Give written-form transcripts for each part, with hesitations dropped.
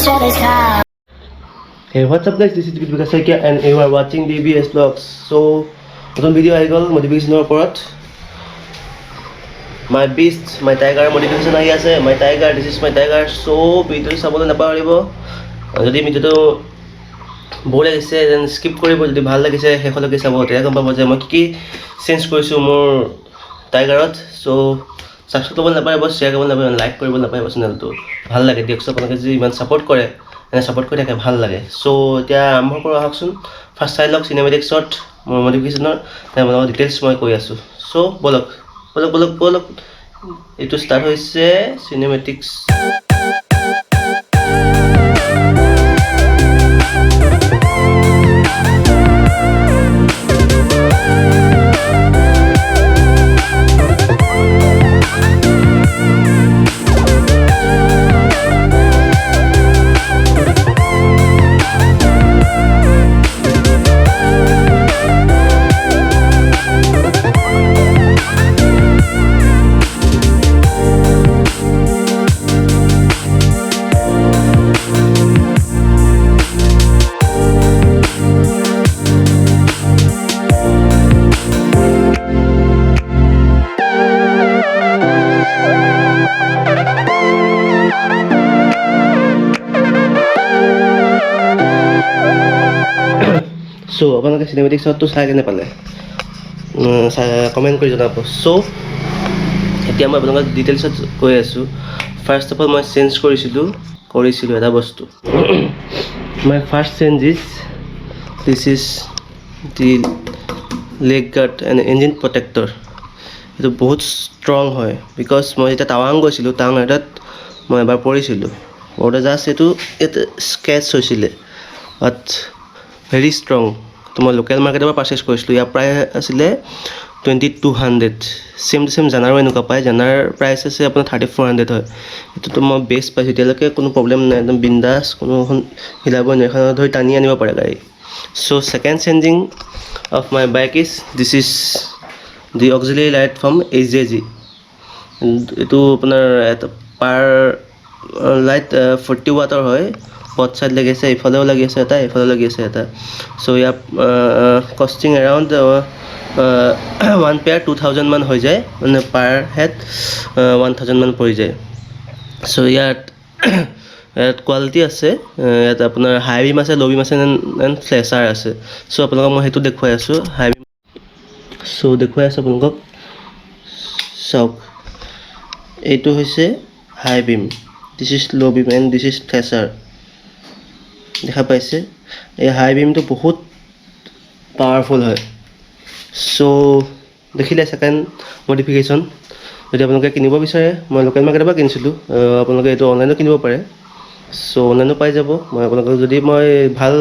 Hey, what's up guys? This is Vikas Saikia and you are watching DBS Vlogs. So, notun video ahi gol modification oporot. My beast, my tiger modification ahi ase. My tiger, this is my tiger. So, video sabole naparibo. Jodi video to bore lagise then skip koribo. Jodi bhal lagise hekolage sabo tea gom pabo je moi ki change korisu mor tigerot. So, subscribe koribo naparibo, share koribo naparibo, like koribo naparibo channel to. Bhal lage diokso apnaloke jodi iman support kore. Support কৰি থাকে ভাল লাগে so এতিয়া আৰম্ভ কৰা হকচোন first চাই লক cinematic shot মোৰ মডিফিকেশনৰ মই ডিটেইলছ মই কৈ আছো সো বলক এটো ষ্টাৰ্ট হৈছে সিনেমেটিক্স So, আপোনালোকে সিনেমেটিক শটটো চাই কেনে পালে কমেন্ট কৰি জনাব সো এতিয়া মই আপোনালোকক ডিটেইলছত কৈ আছো ফাৰ্স্ট অফ অল মই চেঞ্জ কৰিছিলো এটা বস্তু my first change is this is the leg guard and engine protector itu বহুত strong হয় because মই এটা টাৱাং গৈছিলো টাৱাং এটাত মই এবাৰ পৰিছিলো ওটা জাস্ট এটো স্কেচ হৈছিলে বাট very strong তোমাৰ লোকাল মাৰ্কেটৰ পৰা পাৰচেজ কৰিছিলো ইয়া প্ৰায় আছিলে 2200 সেম টু সেম জানাৰ এনেকুৱা পায় জানাৰ প্ৰাইস আছে আপোনাৰ 3400 হয় এটো তো মই বেস্ট পাইছো তেলকে কোনো প্ৰবলেম নাই একদম বিন্দাস কোনো হিলাব নাই এখন ধৰি টানি আনিব পাৰে গাড়ী so second changing of my bike is this is the auxiliary light from AJG এটো আপোনাৰ পাৰ লাইট 40 ওয়াটৰ হয় both side lagi ase ifale lagi ase eta ifale lagi ase eta so ya costing around 1 pair 2000 man hoi jay mane per head 1000 man pori jay so yat quality ase yat apunar high beam ase low beam ase and flasher ase so apnalok moi hetu dekhoi asu high beam so dekhoi asu apnalok sok etu hoise high beam this is low beam and this is flasher দেখা পাইছে এই high beam তো বহুত powerful হয় so দেখিলে second modification যদি আপোনালোকে কিনিব বিচাৰে মই লোকাল মাৰ্কেটৰ পৰা কিনিছিলো আপোনালোকে এটো অনলাইনত কিনিব পাৰে সো অনলাইনত পাই যাব মই আপোনালোকক যদি মই ভাল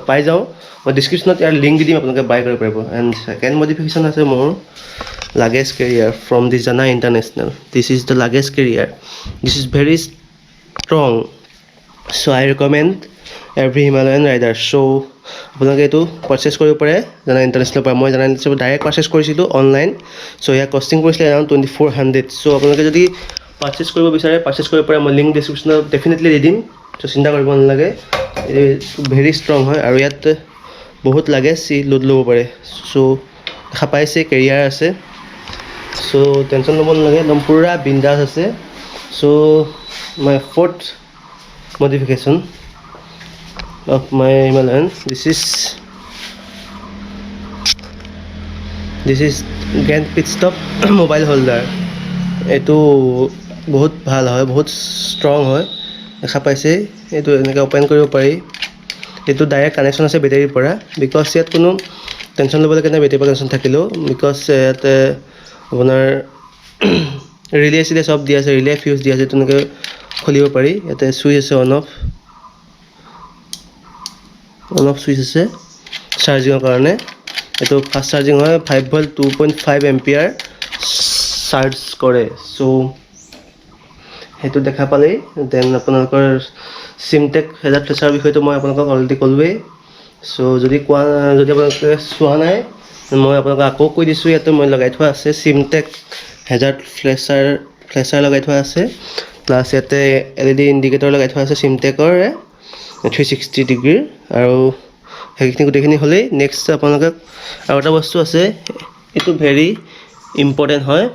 পাই যাও মই ডেসক্ৰিপচনত ইয়াৰ লিংক দি দিম আপোনালোকে বাই কৰিব পাৰিব এন্ড সেকেন্ড মডিফিকেশন আছে মোৰ luggage career from the Zana international this is the luggage carrier this is very strong so I recommend every Himalayan rider so আপোনালোকে এটো পাৰচেজ কৰিব পাৰে জানা ইন্টাৰনেশ্যনেল পৰা মই জানা ইন্টাৰনেশ্যনেল ডাইৰেক্ট পাৰচেজ কৰিছিলো অনলাইন সো ইয়া কস্টিং কৰিছিলে around 2400 সো আপোনালোকে যদি পাৰচেজ কৰিব বিচাৰে পাৰচেজ কৰিব পাৰে মই লিংক ডেসক্ৰিপচনত ডেফিনেটলি দি দিম সো চিন্তা কৰিব নালাগে ভেৰি ষ্ট্ৰং হয় আৰু ইয়াত বহুত লাগে সি লোড ল'ব পাৰে সো দেখা পাইছে কেৰিয়াৰ আছে সো টেনচন ল'ব নালাগে একদম পুৰা বিন্দাস আছে so my fourth modification of my Himalayan this is Grand Pit Stop mobile holder এটো বহুত ভাল হয় বহুত ষ্ট্ৰং হয় দেখা পাইছে এটো এনেকা ওপেন কৰিব পাৰি এটো ডাইৰেক্ট কানেকশন আছে বেটাৰীৰ পৰা বিকজ ইয়াত কোনো টেনচন ল'ব লাগে না বেটাৰী কানেকশন থাকিলেও বিকজ ইয়াতে আপোনাৰ ৰিলে সিলে সব দিয়া আছে ৰিলে ফিউজ দিয়া আছে তেনেকৈ খুলিব পাৰি ইয়াতে সুইচ আছে অন অফ সুইচ আছে চাৰ্জিংৰ কাৰণে এটো ফাষ্ট চাৰ্জিং হয় 5 ভোল্ট 2.5 এম্পিয়াৰ চাৰ্জ কৰে সো হেতু দেখা পালে দেন আপোনালোকৰ সিমটেক হেজাৰ ফ্লেচাৰ বিষয়টো মই আপোনালোকক অলৰেডি কলোৱে সো যদি আপোনালোকে চোৱা নাই মই আপোনালোকক আকৌ কৈ দিছো ইয়াতে মই লগাই থোৱা আছে সিমটেক হেজাৰ ফ্লেচাৰ লগাই থোৱা আছে প্লাছ ইয়াতে LED ইণ্ডিকেটৰ লগাই থোৱা আছে চিমটেকৰ 360 ডিগ্ৰীৰ আৰু সেইখিনি গোটেইখিনি হ'লেই নেক্সট আপোনালোকে আৰু এটা বস্তু আছে এইটো ভেৰি ইম্পৰ্টেণ্ট হয়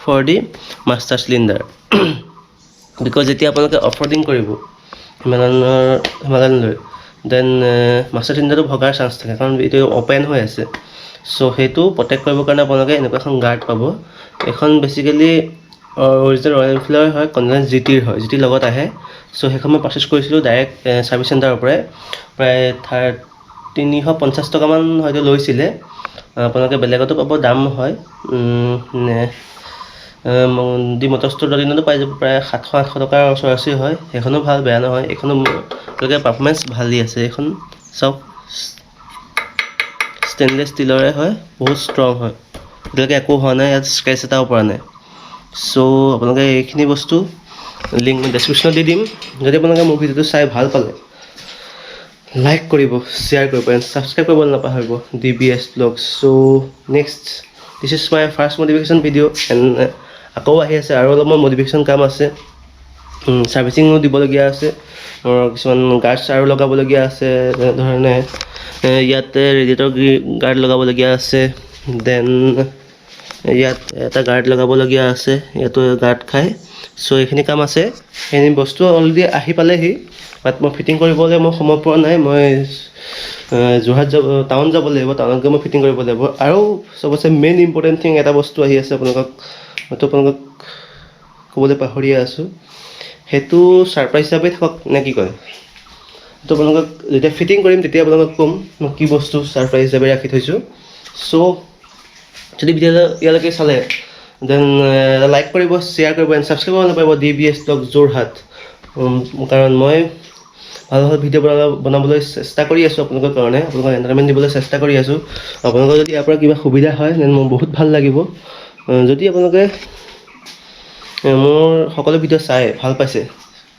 for the master cylinder because যেতিয়া আপোনালোকে অফ ৰ'ডিং কৰিব হিমালয়ানলৈ দেন মাষ্টাৰ চিলিণ্ডাৰটো ভগাৰ চান্স থাকে কাৰণ এইটো অ'পেন হৈ আছে চ' সেইটো প্ৰটেক্ট কৰিবৰ কাৰণে আপোনালোকে এনেকুৱা এখন গাৰ্ড পাব এখন বেচিকেলি অৰিজিনেল ৰয়েল এনফিল্ডৰ হয় কণ্টিনেণ্ট GTৰ হয় GT লগত আহে চ' সেইখন মই পাৰ্চেছ কৰিছিলোঁ ডাইৰেক্ট ছাৰ্ভিচ চেণ্টাৰৰ পৰাই প্ৰায় 350 টকামান হয়তো লৈছিলে আপোনালোকে বেলেগতো পাব দাম হয় দি মটৰ ষ্ট'ৰ দিনতো পাই যাব প্ৰায় 700-800 টকাৰ ওচৰা-ওচৰি হয় সেইখনো ভাল বেয়া নহয় এইখনো তেওঁলোকে পাৰফৰ্মেঞ্চ ভালেই আছে এইখন চাওক ষ্টেইনলেছ ষ্টীলৰে হয় বহুত ষ্ট্ৰং হয় এতিয়ালৈকে একো হোৱা নাই ইয়াত স্ক্ৰেচ এটাও পৰা নাই চ' আপোনালোকে এইখিনি বস্তু লিংক মই ডেছক্ৰিপশ্যনত দি দিম যদি আপোনালোকে মোৰ ভিডিঅ'টো চাই ভাল পালে লাইক কৰিব শ্বেয়াৰ কৰিব এণ্ড ছাবস্ক্ৰাইব কৰিব নাপাহৰিব DBS Vlogs so' next this is my first modification video' and আকৌ আহি আছে আৰু অলপমান মডিফিকেশ্যন কাম আছে ছাৰ্ভিচিঙো দিবলগীয়া আছে কিছুমান গাৰ্ডছ আৰু লগাবলগীয়া আছে তেনেধৰণে ইয়াতে ৰেডিয়েটৰ গাৰ্ড লগাবলগীয়া আছে দেন ইয়াত এটা গাৰ্ড লগাবলগীয়া আছে ইয়াতো গাৰ্ড খায় চ' এইখিনি কাম আছে সেইখিনি বস্তু অলৰেডি আহি পালেহি বাট মই ফিটিং কৰিবলৈ মই সময় পোৱা নাই মই যোৰহাট টাউন যাব লাগিব টাউনত গৈ মই ফিটিং কৰিব লাগিব আৰু চবতছে মেইন ইম্পৰ্টেণ্ট থিং এটা বস্তু আহি আছে মইতো আপোনালোকক ক'বলৈ পাহৰিয়ে আছোঁ সেইটো ছাৰপ্ৰাইজ হিচাপে থাকক নে কি কয় তো আপোনালোকক যেতিয়া ফিটিং কৰিম তেতিয়া আপোনালোকক ক'ম মই কি বস্তু ছাৰপ্ৰাইজ হিচাপে ৰাখি থৈছোঁ চ' যদি ভিডিঅ'টো ইয়ালৈকে চালে দেন লাইক কৰিব শ্বেয়াৰ কৰিব এণ্ড ছাবস্ক্ৰাইব কৰিব নাপাৰিব DBS Vlogs যোৰহাট কাৰণ মই ভাল ভাল ভিডিঅ' বনাবলৈ চেষ্টা কৰি আছোঁ আপোনালোকৰ কাৰণে আপোনালোকক এণ্টাৰটেইনমেণ্ট দিবলৈ চেষ্টা কৰি আছোঁ আপোনালোকৰ যদি ইয়াৰ পৰা কিবা সুবিধা হয় দেন মোৰ বহুত ভাল লাগিব যদি আপোনালোকে মোৰ সকলো ভিডিঅ' চাই ভাল পাইছে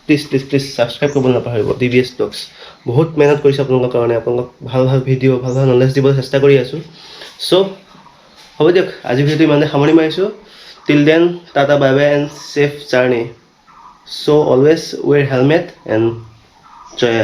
প্লিজ ছাবস্ক্ৰাইব কৰিব নাপাহৰিব DBS Vlogs বহুত মেহনত কৰিছোঁ আপোনালোকৰ কাৰণে আপোনালোকক ভাল ভাল ভিডিঅ' ভাল ভাল নলেজ দিবলৈ চেষ্টা কৰি আছোঁ চ' হ'ব দিয়ক আজি ভিডিঅ'টো ইমানে সামৰি মাৰিছোঁ till then tata bye bye and safe journey so' always wear helmet and Jay